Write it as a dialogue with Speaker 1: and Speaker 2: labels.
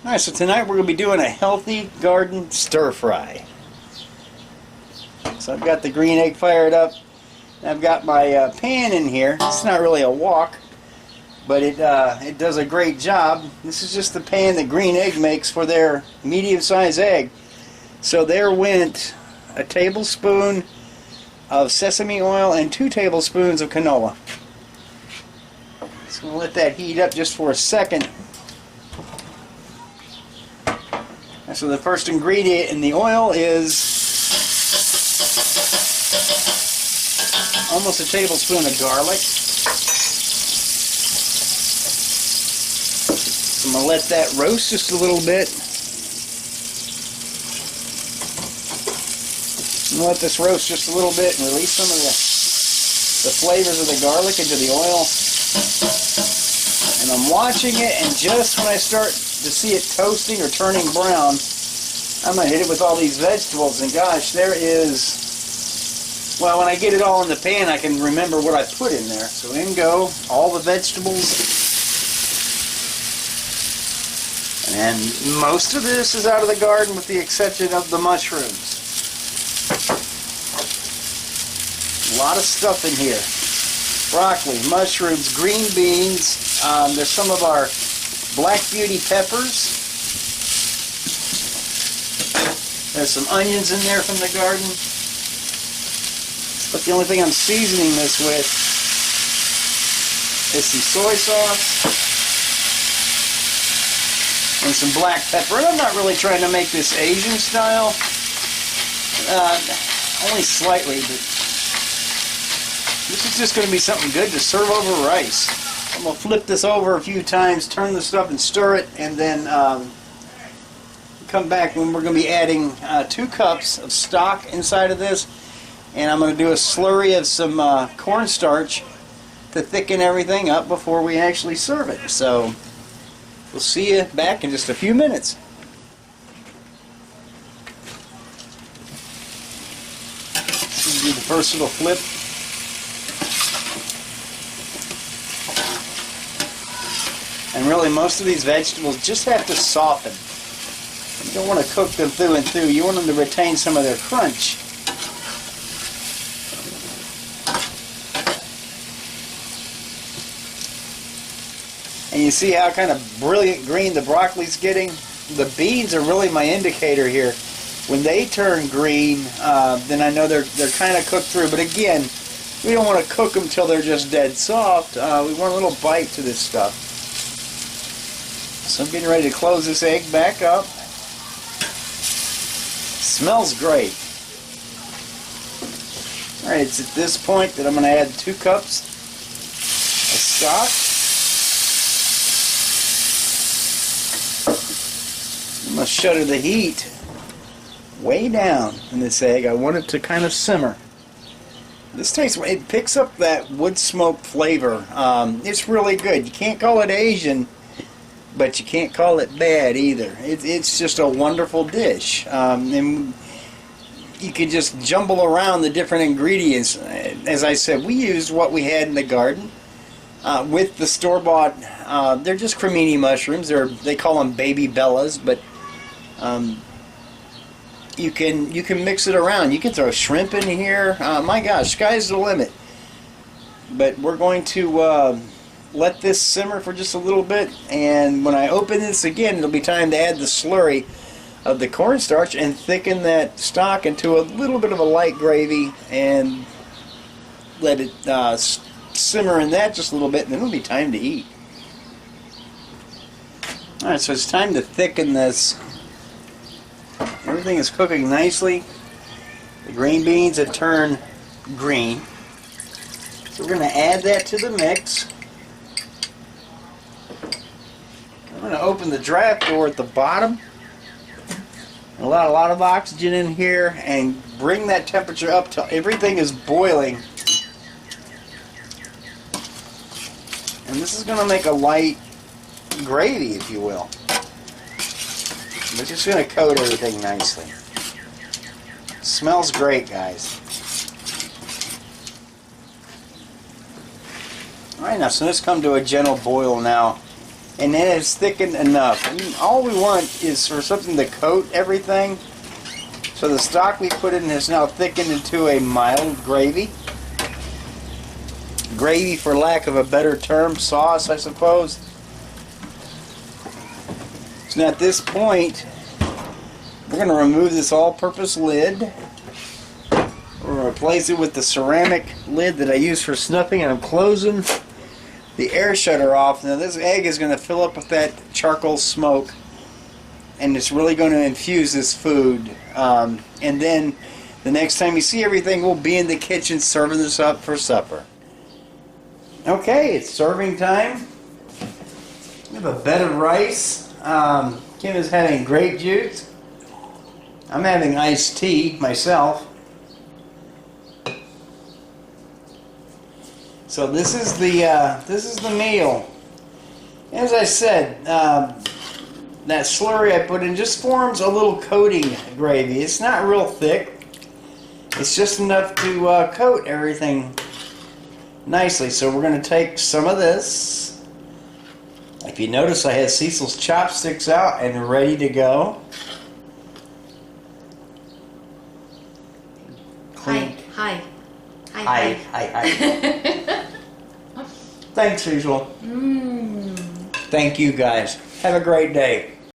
Speaker 1: Alright, so tonight we're going to be doing a healthy garden stir fry. So I've got the green egg fired up. I've got my pan in here. It's not really a wok, but it does a great job. This is just the pan that Green Egg makes for their medium-sized egg. So there went a tablespoon of sesame oil and 2 tablespoons of canola. So I'm going to let that heat up just for a second. So the first ingredient in the oil is almost a tablespoon of garlic. So I'm going to let that roast just a little bit. I'm going to let this roast just a little bit and release some of the flavors of the garlic into the oil. And I'm watching it, and just when I start to see it toasting or turning brown, I'm going to hit it with all these vegetables. And gosh, there is, well, when I get it all in the pan, I can remember what I put in there. So in go all the vegetables. And most of this is out of the garden with the exception of the mushrooms. A lot of stuff in here. Broccoli, mushrooms, green beans. There's some of our black beauty peppers. There's some onions in there from the garden. But the only thing I'm seasoning this with is some soy sauce and some black pepper. And I'm not really trying to make this Asian style. Only slightly, but this is just going to be something good to serve over rice. I'm going to flip this over a few times, turn this up and stir it, and then come back when we're going to be adding 2 cups of stock inside of this. And I'm going to do a slurry of some cornstarch to thicken everything up before we actually serve it. So we'll see you back in just a few minutes. So do the first little flip. And really, most of these vegetables just have to soften. You don't want to cook them through and through. You want them to retain some of their crunch. And you see how kind of brilliant green the broccoli's getting? The beans are really my indicator here. When they turn green, then I know they're kind of cooked through. But again, we don't want to cook them till they're just dead soft. We want a little bite to this stuff. So I'm getting ready to close this egg back up. Smells great. Alright, it's at this point that I'm going to add 2 cups of stock. I'm going to shutter the heat way down in this egg. I want it to kind of simmer. This tastes, it picks up that wood smoke flavor. It's really good. You can't call it Asian, but you can't call it bad either. It's just a wonderful dish. And you can just jumble around the different ingredients. As I said, we used what we had in the garden with the store-bought. They're just cremini mushrooms. They call them baby bellas, but you can mix it around. You can throw shrimp in here. My gosh, sky's the limit. But we're going to let this simmer for just a little bit, and when I open this again, it'll be time to add the slurry of the cornstarch and thicken that stock into a little bit of a light gravy and let it simmer in that just a little bit, and then it'll be time to eat. Alright, so it's time to thicken this. Everything is cooking nicely. The green beans have turned green. So we're going to add that to the mix. I'm going to open the draft door at the bottom, allow a lot of oxygen in here, and bring that temperature up till everything is boiling. And this is going to make a light gravy, if you will. We're just going to coat everything nicely. Smells great, guys. Alright, now so let's come to a gentle boil now. And then it's thickened enough. I mean, all we want is for something to coat everything. So the stock we put in is now thickened into a mild gravy. Gravy, for lack of a better term, sauce, I suppose. So now at this point, we're going to remove this all-purpose lid. We're going to replace it with the ceramic lid that I use for snuffing, and I'm closing the air shutter off. Now this egg is going to fill up with that charcoal smoke, and it's really going to infuse this food. And then the next time you see everything, we'll be in the kitchen serving this up for supper. Okay, it's serving time. We have a bed of rice. Kim is having grape juice. I'm having iced tea myself. So this is the meal. As I said, that slurry I put in just forms a little coating gravy. It's not real thick. It's just enough to coat everything nicely. So we're going to take some of this. If you notice, I had Cecil's chopsticks out and ready to go. Clean.
Speaker 2: Hi.
Speaker 1: Thanks, Cecil. Thank you guys. Have a great day.